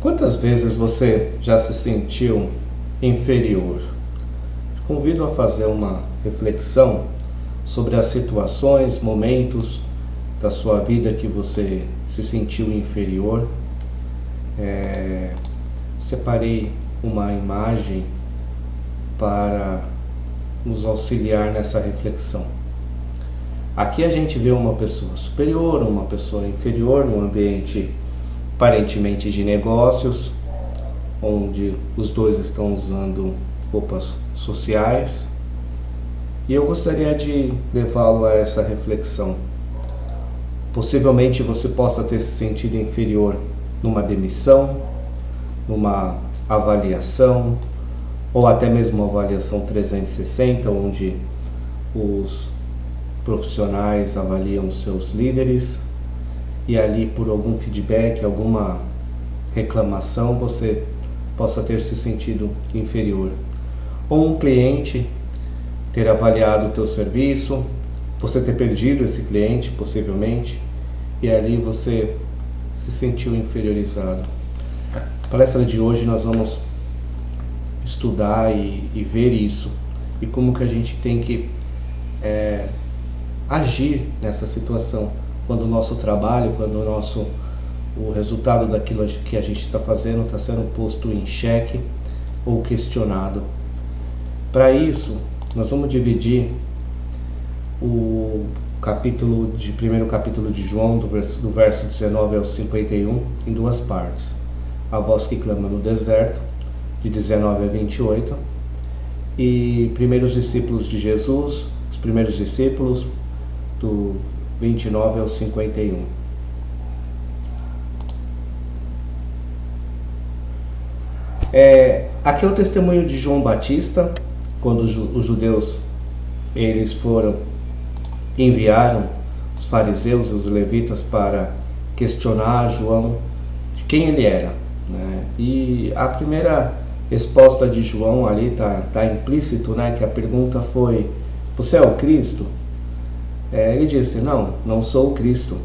Quantas vezes você já se sentiu inferior? Convido a fazer uma reflexão sobre as situações, momentos da sua vida que você se sentiu inferior. Separei uma imagem para nos auxiliar nessa reflexão. Aqui a gente vê uma pessoa superior, uma pessoa inferior, num ambiente aparentemente de negócios, onde os dois estão usando roupas sociais. E eu gostaria de levá-lo a essa reflexão. Possivelmente você possa ter se sentido inferior numa demissão, numa avaliação, ou até mesmo uma avaliação 360, onde os profissionais avaliam seus líderes e ali por algum feedback, alguma reclamação, você possa ter se sentido inferior. Ou um cliente ter avaliado o teu serviço, você ter perdido esse cliente possivelmente, e ali você se sentiu inferiorizado. Na palestra de hoje nós vamos estudar e ver isso, e como que a gente tem que agir nessa situação, quando o nosso trabalho, quando o resultado daquilo que a gente está fazendo está sendo posto em xeque ou questionado. Para isso, nós vamos dividir o primeiro capítulo de João, do verso 19 ao 51, em duas partes. A voz que clama no deserto, de 19 a 28, e primeiros discípulos de Jesus, os primeiros discípulos, do 29 ao 51. Aqui é o testemunho de João Batista, quando os judeus enviaram os fariseus e os levitas para questionar João de quem ele era, né? E a primeira resposta de João ali está implícito, né? Que a pergunta foi: você é o Cristo? Ele disse: não sou o Cristo.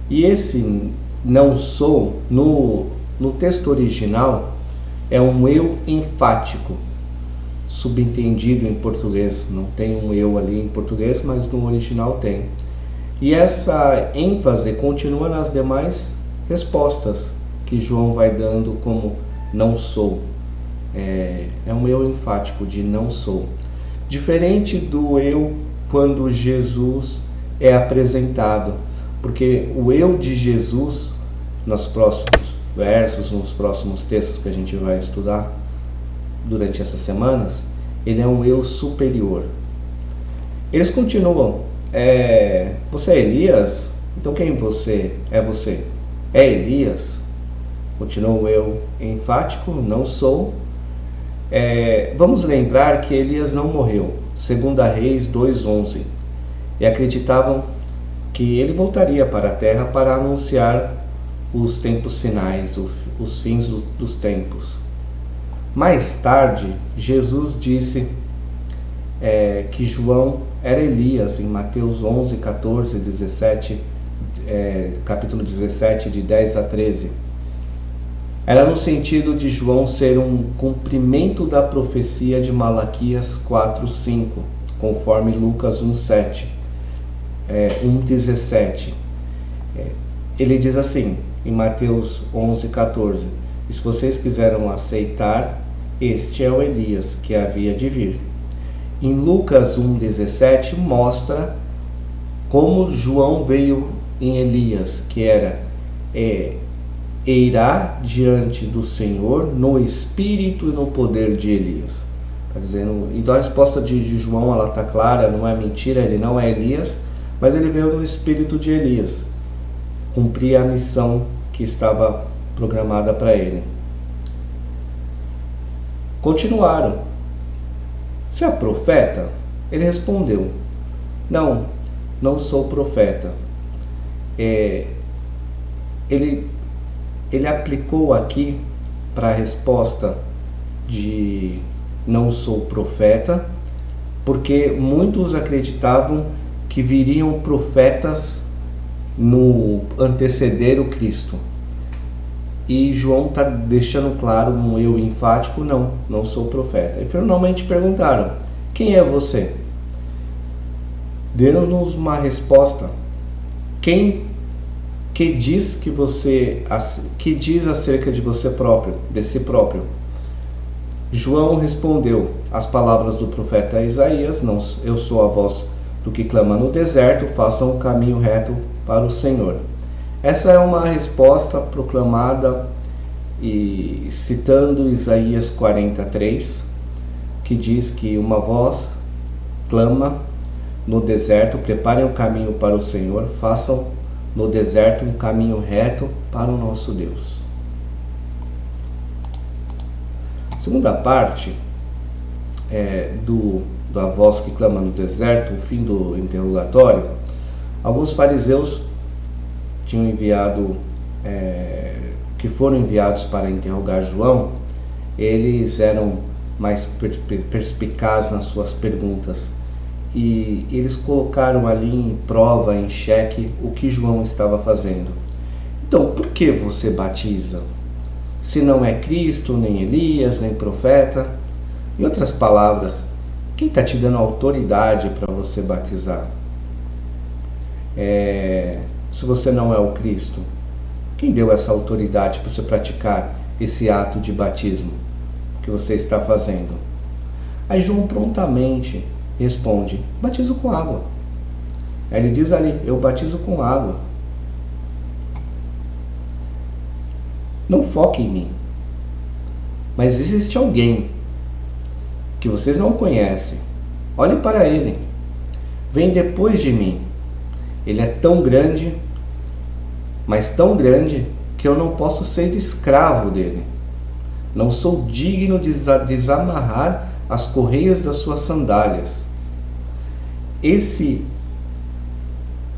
E esse não sou, no texto original, é um eu enfático, subentendido em português. Não tem um eu ali em português, mas no original tem. E essa ênfase continua nas demais respostas que João vai dando como não sou. É um eu enfático de não sou. Diferente do eu quando Jesus é apresentado, porque o eu de Jesus, nos próximos versos, nos próximos textos que a gente vai estudar durante essas semanas, ele é um eu superior. Eles continuam: você é Elias? Então quem você é? Você é Elias? Continua o eu enfático: não sou. Vamos lembrar que Elias não morreu, 2 Reis 2:11, e acreditavam que ele voltaria para a terra para anunciar os tempos finais, os fins dos tempos. Mais tarde, Jesus disse que João era Elias, em Mateus 11, 14, 17, capítulo 17, de 10 a 13. Era no sentido de João ser um cumprimento da profecia de Malaquias 4:5, conforme Lucas 1:7, 1:17. Ele diz assim, em Mateus 11:14: e se vocês quiseram aceitar, este é o Elias que havia de vir. Em Lucas 1:17 mostra como João veio em Elias, que era irá diante do Senhor no espírito e no poder de Elias. Está dizendo, então a resposta de João, ela está clara, não é mentira, ele não é Elias, mas ele veio no espírito de Elias, cumprir a missão que estava programada para ele. Continuaram: você é profeta? Ele respondeu: não sou profeta. Ele aplicou aqui para a resposta de não sou profeta, porque muitos acreditavam que viriam profetas no anteceder o Cristo. E João está deixando claro um eu enfático: não sou profeta. E finalmente perguntaram: quem é você? Deram-nos uma resposta: quem que diz que diz acerca de você próprio, de si próprio? João respondeu as palavras do profeta Isaías: não, eu sou a voz do que clama no deserto, façam um caminho reto para o Senhor. Essa é uma resposta proclamada e citando Isaías 43, que diz que uma voz clama no deserto: preparem o caminho para o Senhor, façam no deserto um caminho reto para o nosso Deus. A segunda parte da voz que clama no deserto, o fim do interrogatório. Alguns fariseus tinham enviado, que foram enviados para interrogar João. Eles eram mais perspicazes nas suas perguntas e eles colocaram ali em prova, em xeque, o que João estava fazendo. Então, por que você batiza? Se não é Cristo, nem Elias, nem profeta? Em outras palavras, quem está te dando autoridade para você batizar? Se você não é o Cristo, quem deu essa autoridade para você praticar esse ato de batismo que você está fazendo? Aí João prontamente responde: batizo com água. Aí ele diz ali: eu batizo com água. Não foque em mim, mas existe alguém que vocês não conhecem. Olhe para ele, vem depois de mim. Ele é tão grande, mas tão grande, que eu não posso ser escravo dele. Não sou digno de desamarrar as correias das suas sandálias. Esse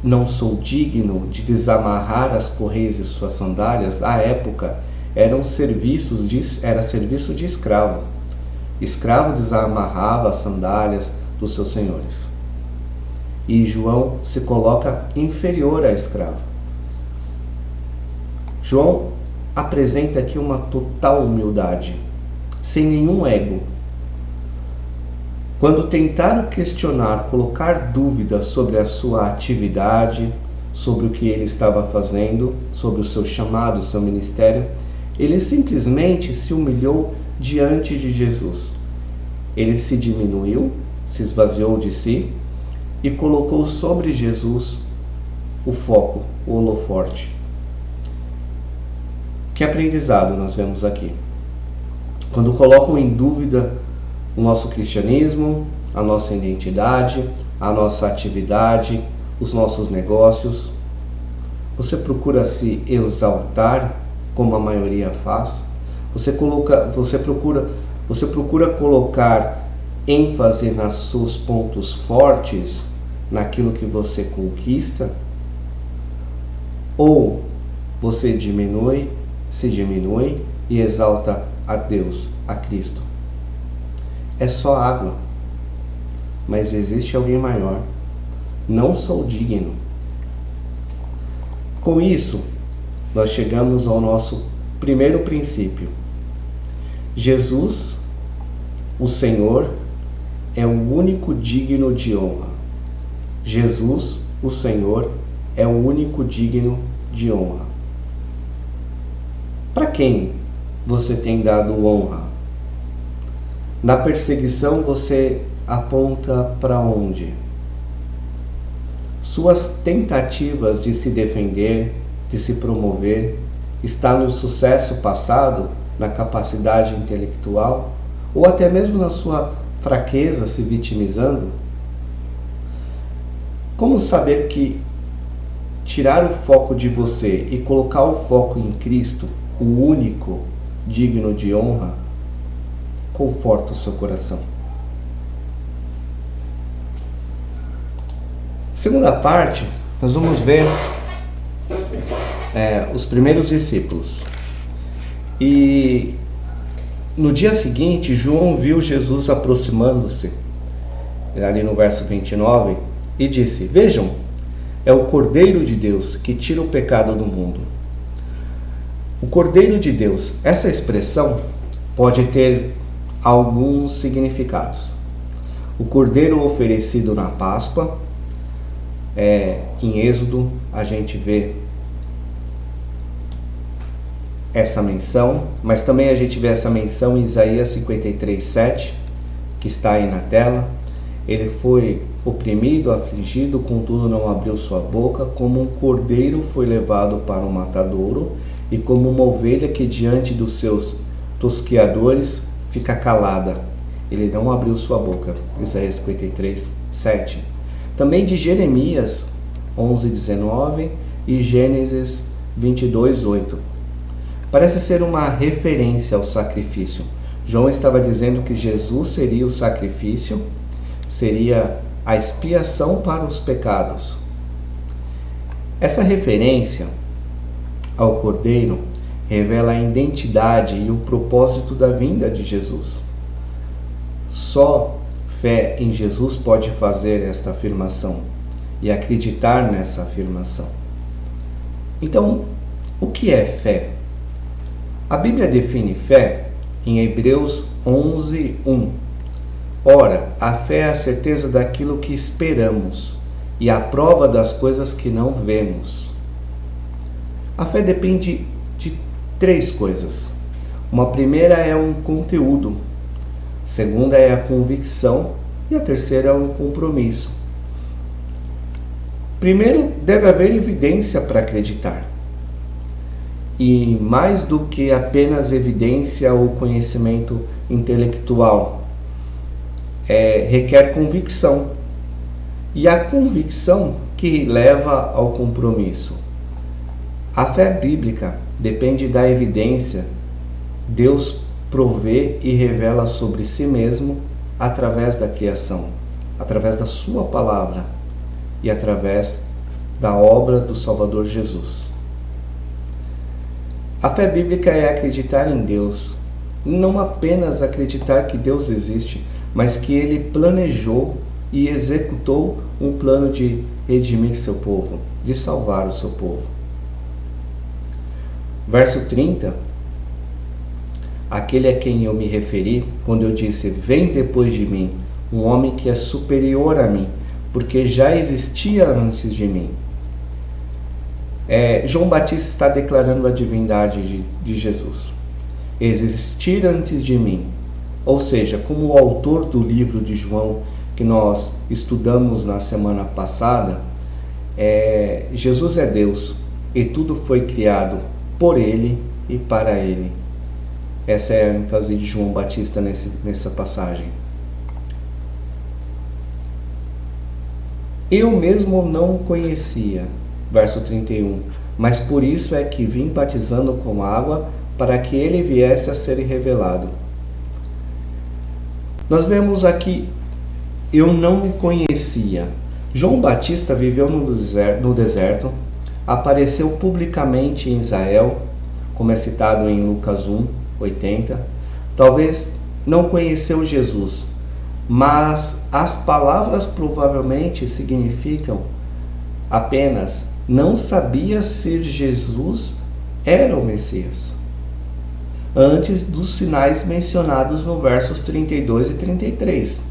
não sou digno de desamarrar as correias de suas sandálias, à época, era serviço de escravo. Escravo desamarrava as sandálias dos seus senhores. E João se coloca inferior a escravo. João apresenta aqui uma total humildade, sem nenhum ego. Quando tentaram questionar, colocar dúvidas sobre a sua atividade, sobre o que ele estava fazendo, sobre o seu chamado, o seu ministério, ele simplesmente se humilhou diante de Jesus. Ele se diminuiu, se esvaziou de si e colocou sobre Jesus o foco, o holoforte. Que aprendizado nós vemos aqui? Quando colocam em dúvida o nosso cristianismo, a nossa identidade, a nossa atividade, os nossos negócios, você procura se exaltar como a maioria faz? Você procura colocar ênfase nos seus pontos fortes, naquilo que você conquista? Ou você se diminui e exalta a Deus, a Cristo? É só água, mas existe alguém maior. Não sou digno. Com isso, nós chegamos ao nosso primeiro princípio. Jesus, o Senhor, é o único digno de honra. Jesus, o Senhor, é o único digno de honra. Para quem você tem dado honra? Na perseguição você aponta para onde? Suas tentativas de se defender, de se promover, está no sucesso passado, na capacidade intelectual, ou até mesmo na sua fraqueza, se vitimizando? Como saber que tirar o foco de você e colocar o foco em Cristo, o único digno de honra, conforta o seu coração? Segunda parte, nós vamos ver os primeiros discípulos. E no dia seguinte, João viu Jesus aproximando-se, ali no verso 29, e disse: vejam, é o Cordeiro de Deus que tira o pecado do mundo. O Cordeiro de Deus, essa expressão pode ter alguns significados. O Cordeiro oferecido na Páscoa, em Êxodo a gente vê essa menção, mas também a gente vê essa menção em Isaías 53:7, que está aí na tela. Ele foi oprimido, afligido, contudo não abriu sua boca, como um cordeiro foi levado para um matadouro, e como uma ovelha que diante dos seus tosqueadores fica calada. Ele não abriu sua boca. Isaías 53:7. Também de Jeremias 11:19 e Gênesis 22:8. Parece ser uma referência ao sacrifício. João estava dizendo que Jesus seria o sacrifício, seria a expiação para os pecados. Essa referência ao Cordeiro revela a identidade e o propósito da vinda de Jesus. Só fé em Jesus pode fazer esta afirmação e acreditar nessa afirmação. Então, o que é fé? A Bíblia define fé em Hebreus 11:1. Ora, a fé é a certeza daquilo que esperamos e a prova das coisas que não vemos. A fé depende de 3 coisas. Uma primeira é um conteúdo, a segunda é a convicção e a terceira é um compromisso. Primeiro, deve haver evidência para acreditar. E mais do que apenas evidência ou conhecimento intelectual, requer convicção. E a convicção que leva ao compromisso. A fé bíblica depende da evidência. Deus provê e revela sobre si mesmo através da criação, através da sua palavra e através da obra do Salvador Jesus. A fé bíblica é acreditar em Deus, não apenas acreditar que Deus existe, mas que Ele planejou e executou um plano de redimir seu povo, de salvar o seu povo. Verso 30, aquele a quem eu me referi, quando eu disse, vem depois de mim, um homem que é superior a mim, porque já existia antes de mim. João Batista está declarando a divindade de Jesus. Existir antes de mim. Ou seja, como o autor do livro de João, que nós estudamos na semana passada, Jesus é Deus e tudo foi criado por Ele e para Ele. Essa é a ênfase de João Batista nessa passagem. Eu mesmo não o conhecia, verso 31, mas por isso é que vim batizando com água, para que ele viesse a ser revelado. Nós vemos aqui, eu não o conhecia. João Batista viveu no deserto, apareceu publicamente em Israel, como é citado em Lucas 1:80. Talvez não conheceu Jesus, mas as palavras provavelmente significam apenas não sabia se Jesus era o Messias, antes dos sinais mencionados no versos 32 e 33,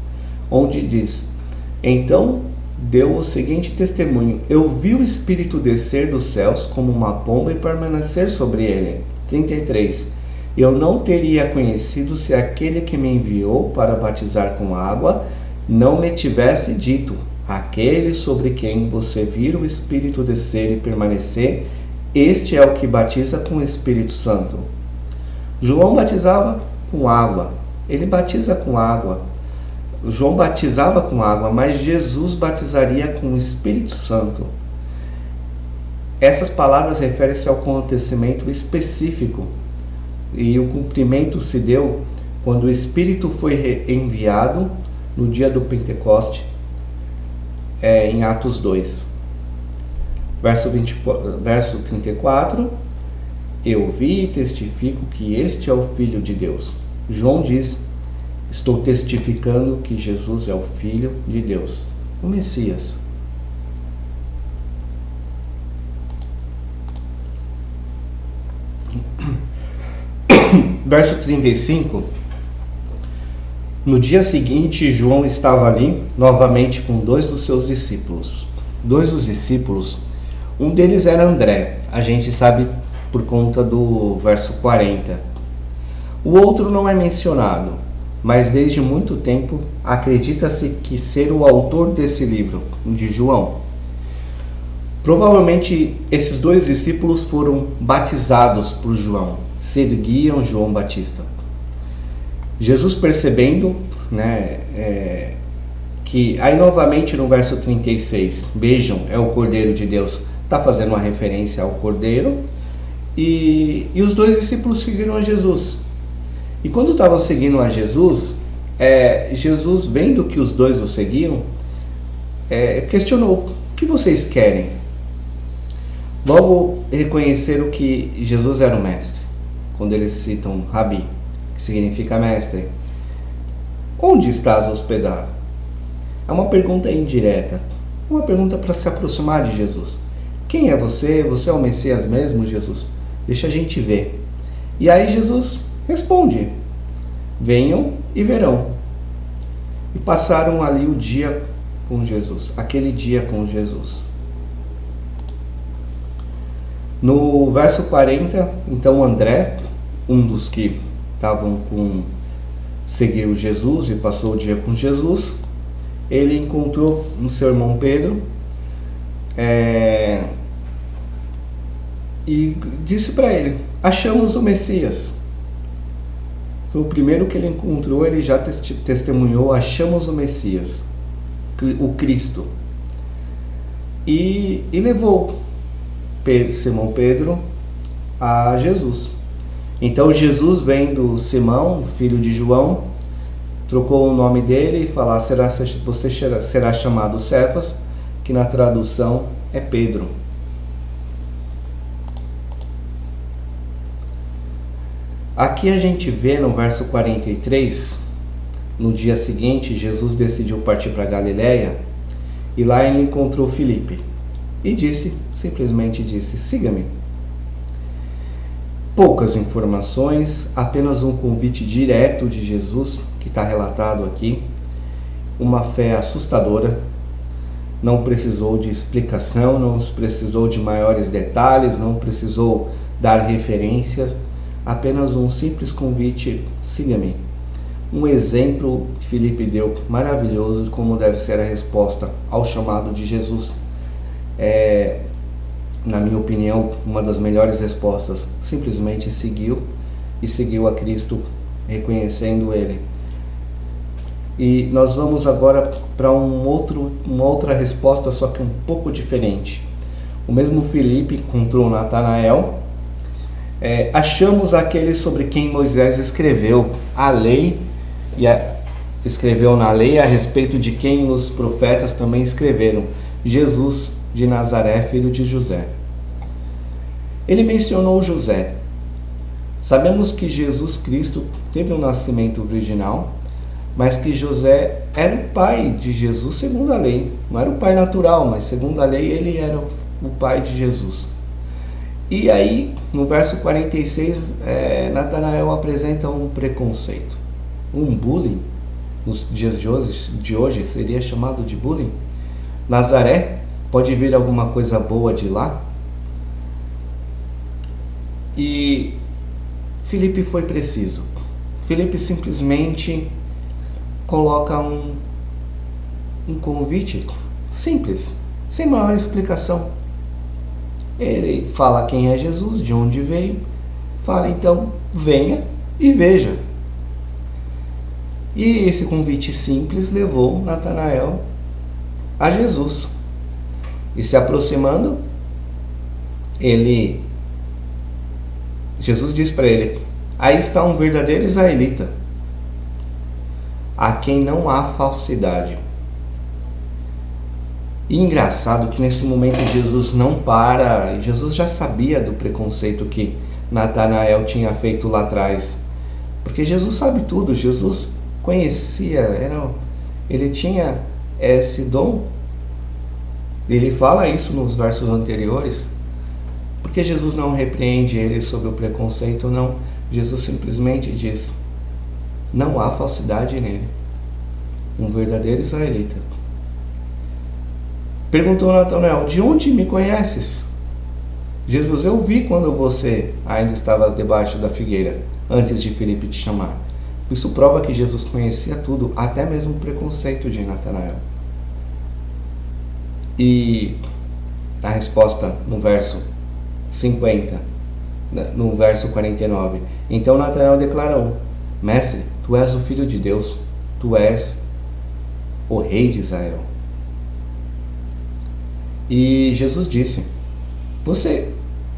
onde diz, então deu o seguinte testemunho, eu vi o Espírito descer dos céus como uma pomba e permanecer sobre ele. 33, eu não teria conhecido se aquele que me enviou para batizar com água não me tivesse dito, aquele sobre quem você vira o Espírito descer e permanecer, este é o que batiza com o Espírito Santo. João batizava com água, ele batiza com água. João batizava com água, mas Jesus batizaria com o Espírito Santo. Essas palavras referem-se ao acontecimento específico, e o cumprimento se deu quando o Espírito foi enviado no dia do Pentecoste, em Atos 2. Verso 34, eu vi e testifico que este é o Filho de Deus. João diz, estou testificando que Jesus é o Filho de Deus, o Messias. Verso 35. No dia seguinte, João estava ali, novamente com 2 dos seus discípulos. 2 dos discípulos, um deles era André, a gente sabe por conta do verso 40. O outro não é mencionado, mas desde muito tempo acredita-se que ser o autor desse livro, de João. Provavelmente esses 2 discípulos foram batizados por João, seguiam João Batista. Jesus, percebendo, que aí novamente no verso 36, vejam, é o Cordeiro de Deus, está fazendo uma referência ao Cordeiro, e os 2 discípulos seguiram a Jesus. E quando estavam seguindo a Jesus, Jesus, vendo que os 2 o seguiam, questionou: o que vocês querem? Logo reconheceram que Jesus era o mestre, quando eles citam Rabi, que significa mestre. Onde estás hospedado? É uma pergunta indireta, uma pergunta para se aproximar de Jesus. Quem é você? Você é o Messias mesmo, Jesus? Deixa a gente ver. E aí Jesus responde: venham e verão. E passaram ali o dia com Jesus, aquele dia com Jesus. No verso 40, então André, um dos que seguiu Jesus e passou o dia com Jesus, ele encontrou no seu irmão Pedro e disse para ele: achamos o Messias. Foi o primeiro que ele encontrou, ele já testemunhou: achamos o Messias, o Cristo. E levou Simão Pedro a Jesus. Então Jesus, vendo Simão, filho de João, trocou o nome dele e falou: você será chamado Cefas, que na tradução é Pedro. Aqui a gente vê no verso 43, no dia seguinte, Jesus decidiu partir para Galiléia, e lá ele encontrou Filipe e simplesmente disse: siga-me. Poucas informações, apenas um convite direto de Jesus, que está relatado aqui, uma fé assustadora, não precisou de explicação, não precisou de maiores detalhes, não precisou dar referências, apenas um simples convite: siga-me. Um exemplo que Filipe deu maravilhoso de como deve ser a resposta ao chamado de Jesus. Na minha opinião, uma das melhores respostas: simplesmente seguiu a Cristo, reconhecendo Ele. E nós vamos agora para uma outra resposta, só que um pouco diferente. O mesmo Filipe encontrou Natanael. Achamos aquele sobre quem Moisés escreveu a lei, escreveu na lei, a respeito de quem os profetas também escreveram: Jesus de Nazaré, filho de José. Ele mencionou José. Sabemos que Jesus Cristo teve um nascimento virginal, mas que José era o pai de Jesus segundo a lei. Não era o pai natural, mas segundo a lei ele era o pai de Jesus. E aí, no verso 46, Natanael apresenta um preconceito, um bullying. Nos dias de hoje seria chamado de bullying. Nazaré, pode vir alguma coisa boa de lá? E Filipe foi preciso. Filipe simplesmente coloca um convite simples, sem maior explicação. Ele fala quem é Jesus, de onde veio, fala: então venha e veja. E esse convite simples levou Natanael a Jesus. E se aproximando, Jesus diz para ele: aí está um verdadeiro israelita, a quem não há falsidade. E engraçado que nesse momento Jesus não para. Jesus já sabia do preconceito que Natanael tinha feito lá atrás, porque Jesus sabe tudo. Jesus conhecia, ele tinha esse dom. Ele fala isso nos versos anteriores. Porque Jesus não repreende ele sobre o preconceito, não. Jesus simplesmente diz: não há falsidade nele, um verdadeiro israelita. Perguntou Natanael: de onde me conheces? Jesus: eu vi quando você ainda estava debaixo da figueira, antes de Filipe te chamar. Isso prova que Jesus conhecia tudo, até mesmo o preconceito de Natanael. E a resposta no verso 50, no verso 49. Então Natanael declarou: mestre, tu és o Filho de Deus, tu és o Rei de Israel. E Jesus disse: você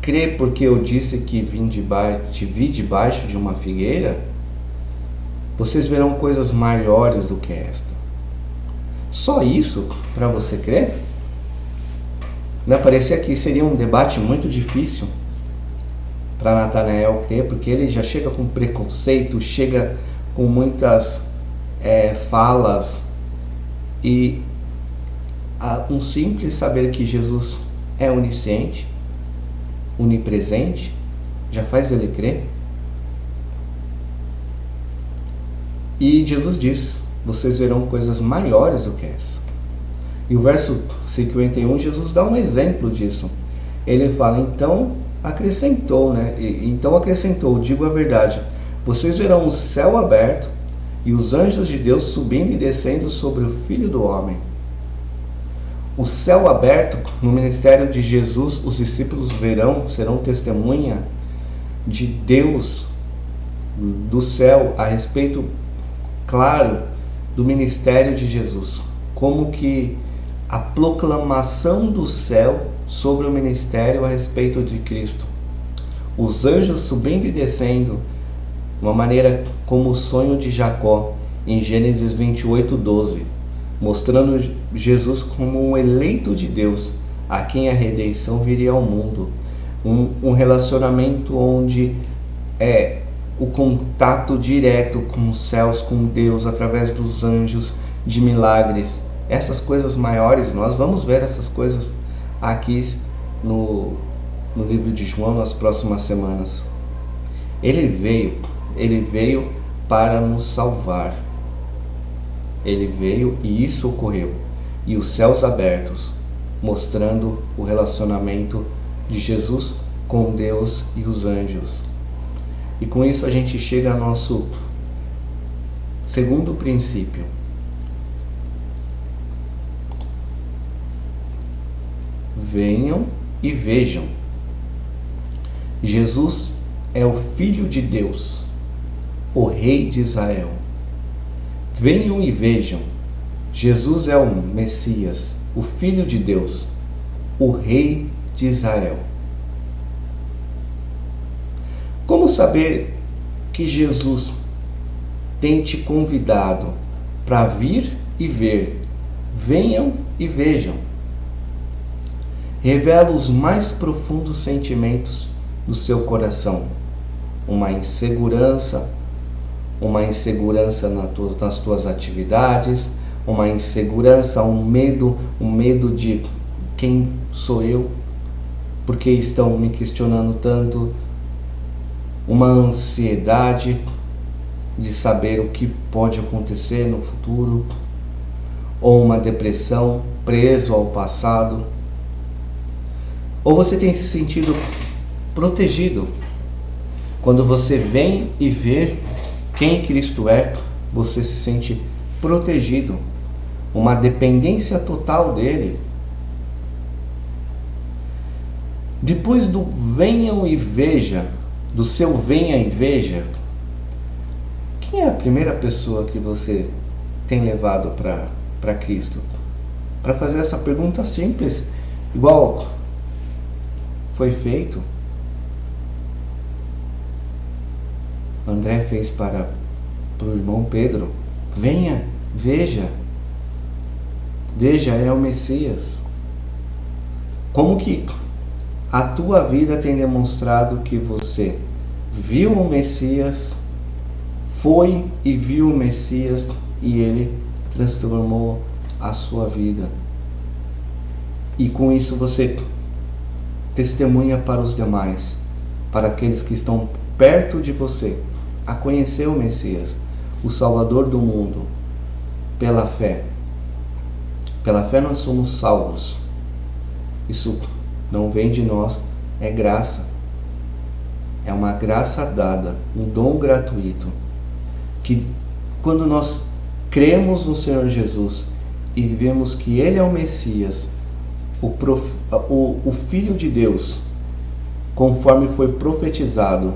crê porque eu disse que te vi debaixo de uma figueira? Vocês verão coisas maiores do que esta. Só isso para você crer? Parecia que seria um debate muito difícil para Natanael crer, porque ele já chega com preconceito, chega com muitas falas, e um simples saber que Jesus é onisciente, onipresente, já faz ele crer. E Jesus diz: vocês verão coisas maiores do que essa. E o verso 51, Jesus dá um exemplo disso. Ele fala: então acrescentou, digo a verdade, vocês verão o céu aberto e os anjos de Deus subindo e descendo sobre o Filho do Homem. O céu aberto, no ministério de Jesus, os discípulos serão testemunha de Deus, do céu, a respeito, claro, do ministério de Jesus. Como que a proclamação do céu sobre o ministério a respeito de Cristo. Os anjos subindo e descendo, uma maneira como o sonho de Jacó, em Gênesis 28:12, mostrando Jesus como um eleito de Deus, a quem a redenção viria ao mundo. Um relacionamento onde o contato direto com os céus, com Deus, através dos anjos, de milagres. Essas coisas maiores, nós vamos ver essas coisas aqui no livro de João nas próximas semanas. Ele veio para nos salvar. Ele veio e isso ocorreu. E os céus abertos, mostrando o relacionamento de Jesus com Deus e os anjos. E com isso a gente chega ao nosso segundo princípio. Venham e vejam. Jesus é o Filho de Deus, o Rei de Israel. Venham e vejam. Jesus é o Messias, o Filho de Deus, o Rei de Israel. Como saber que Jesus tem te convidado para vir e ver? Venham e vejam. Revela os mais profundos sentimentos do seu coração. Uma insegurança nas tuas atividades, uma insegurança, um medo de quem sou eu, porque estão me questionando tanto, uma ansiedade de saber o que pode acontecer no futuro, ou uma depressão, preso ao passado. Ou você tem se sentido protegido? Quando você vem e vê quem Cristo é, você se sente protegido, uma dependência total dele. Depois do venham e veja, do seu venha e veja, quem é a primeira pessoa que você tem levado para Cristo? Para fazer essa pergunta simples, igual foi feito. André fez para o irmão Pedro: venha, veja, é o Messias. Como que a tua vida tem demonstrado que você viu o Messias, foi e viu o Messias e ele transformou a sua vida? E com isso você testemunha para os demais, para aqueles que estão perto de você a conhecer o Messias, o Salvador do mundo, pela fé. Pela fé nós somos salvos. Isso não vem de nós, é graça. É uma graça dada, um dom gratuito. Que quando nós cremos no Senhor Jesus e vemos que Ele é o Messias, o Filho de Deus, conforme foi profetizado,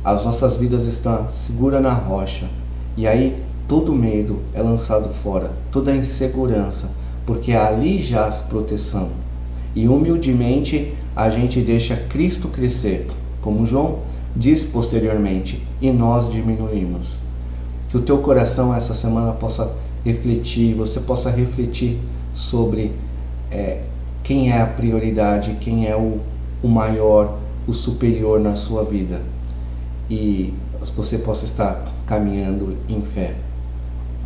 as nossas vidas estão seguras na rocha. E aí todo medo é lançado fora, toda a insegurança, porque ali jaz proteção. E humildemente a gente deixa Cristo crescer, como João diz posteriormente, e nós diminuímos. Que o teu coração essa semana possa refletir, você possa refletir sobre quem é a prioridade, quem é o maior, o superior na sua vida. E você possa estar caminhando em fé,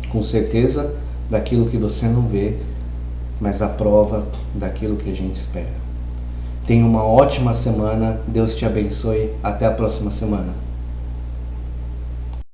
com certeza daquilo que você não vê, mas a prova daquilo que a gente espera. Tenha uma ótima semana, Deus te abençoe, até a próxima semana.